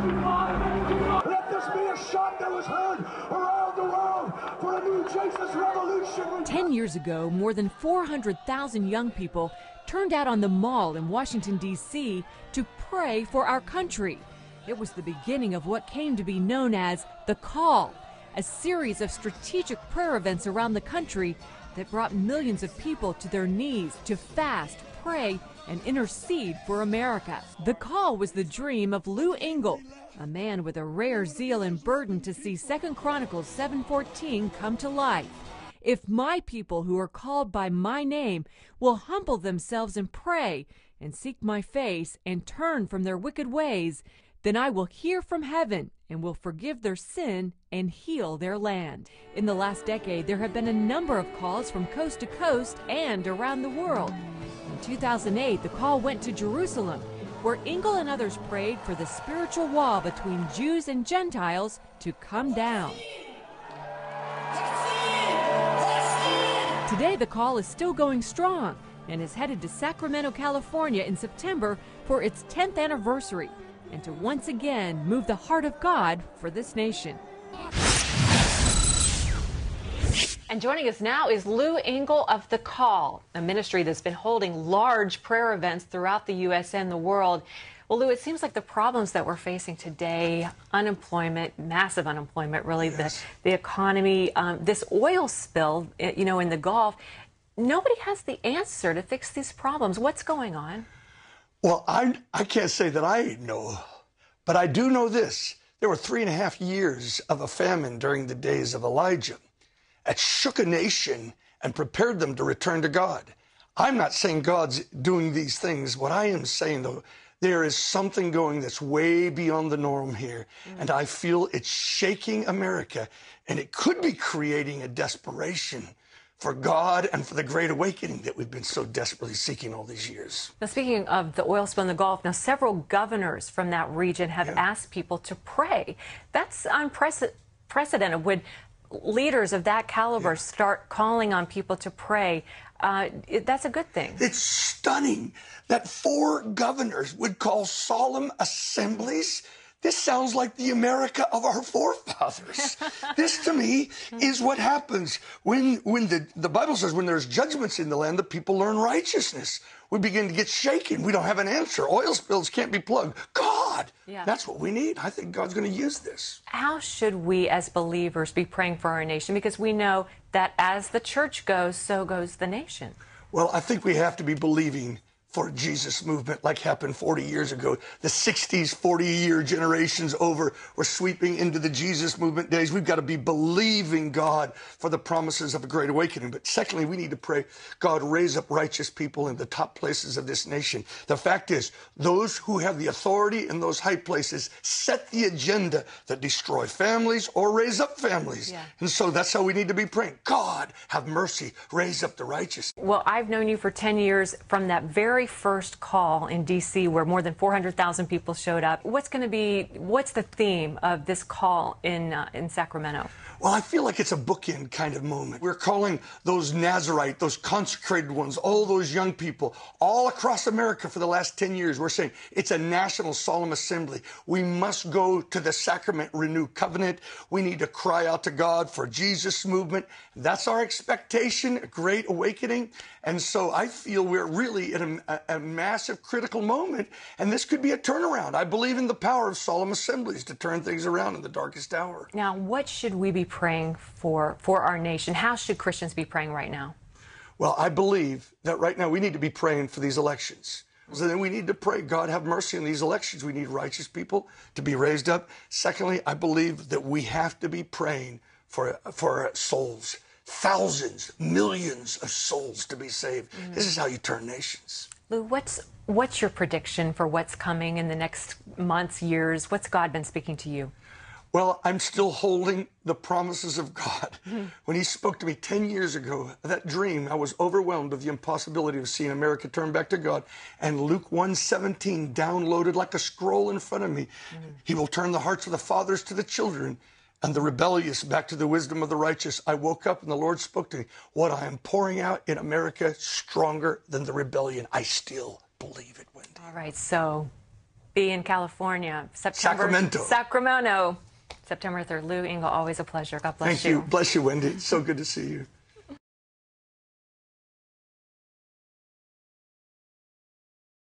Let this be a shot that was heard around the world for a new Jesus revolution. 10 years ago, more than 400,000 young people turned out on the Mall in Washington, D.C. to pray for our country. It was the beginning of what came to be known as the Call, a series of strategic prayer events around the country that brought millions of people to their knees to fast, pray, and intercede for America. The Call was the dream of Lou Engle, a man with a rare zeal and burden to see 2 Chronicles 7:14 come to life. If my people who are called by my name will humble themselves and pray and seek my face and turn from their wicked ways, then I will hear from heaven and will forgive their sin and heal their land. In the last decade, there have been a number of calls from coast to coast and around the world. In 2008, the call went to Jerusalem, where Engle and others prayed for the spiritual wall between Jews and Gentiles to come down. Today, the call is still going strong and is headed to Sacramento, California in September for its 10th anniversary, and to once again move the heart of God for this nation. And joining us now is Lou Engle of The Call, a ministry that's been holding large prayer events throughout the U.S. and the world. Well, Lou, it seems like the problems that we're facing today, unemployment, massive unemployment, really, yes, the economy, this oil spill, in the Gulf, nobody has the answer to fix these problems. What's going on? Well, I can't say that I know, but I do know this. There were 3.5 years of a famine during the days of Elijah. It shook a nation and prepared them to return to God. I'm not saying God's doing these things. What I am saying, though, there is something going that's way beyond the norm here. And I feel it's shaking America, and it could be creating a desperation for God and for the Great Awakening that we've been so desperately seeking all these years. Now, speaking of the oil spill in the Gulf, now several governors from that region have asked people to pray. That's unprecedented. Would leaders of that caliber start calling on people to pray? That's a good thing. It's stunning that 4 governors would call solemn assemblies. This sounds like the America of our forefathers. This, to me, is what happens when the Bible says when there's judgments in the land, the people learn righteousness. We begin to get shaken. We don't have an answer. Oil spills can't be plugged. God, that's what we need. I think God's going to use this. How should we as believers be praying for our nation? Because we know that as the church goes, so goes the nation. Well, I think we have to be believing for a Jesus movement like happened 40 years ago. The 60s, 40-year generations over. We're sweeping into the Jesus movement days. We've got to be believing God for the promises of a great awakening. But secondly, we need to pray, God, raise up righteous people in the top places of this nation. The fact is, those who have the authority in those high places set the agenda that destroy families or raise up families. And so that's how we need to be praying. God, have mercy, raise up the righteous. Well, I've known you for 10 years from that very first call in D.C. where more than 400,000 people showed up. What's the theme of this call in Sacramento? Well, I feel like it's a bookend kind of moment. We're calling those Nazarite, those consecrated ones, all those young people, all across America for the last 10 years. We're saying it's a national solemn assembly. We must go to the sacrament, renew covenant. We need to cry out to God for Jesus movement. That's our expectation, a great awakening. And so I feel we're really in a massive critical moment, and this could be a turnaround. I believe in the power of solemn assemblies to turn things around in the darkest hour. Now, what should we be praying for our nation? How should Christians be praying right now? Well, I believe that right now we need to be praying for these elections. So then we need to pray, God, have mercy on these elections. We need righteous people to be raised up. Secondly, I believe that we have to be praying for souls. Thousands, millions of souls to be saved. This is how you turn nations. Lou, what's your prediction for what's coming in the next months, years? What's God been speaking to you? Well, I'm still holding the promises of God. When he spoke to me 10 years ago, that dream, I was overwhelmed with the impossibility of seeing America turn back to God. And Luke 1:17 downloaded like a scroll in front of me. He will turn the hearts of the fathers to the children and the rebellious back to the wisdom of the righteous. I woke up and the Lord spoke to me. What I am pouring out in America, stronger than the rebellion. I still believe it, Wendy. All right, so be in California. Sacramento. Sacramento. September 3rd. Lou Engle, always a pleasure. God bless you. Thank you. Bless you, Wendy. So good to see you.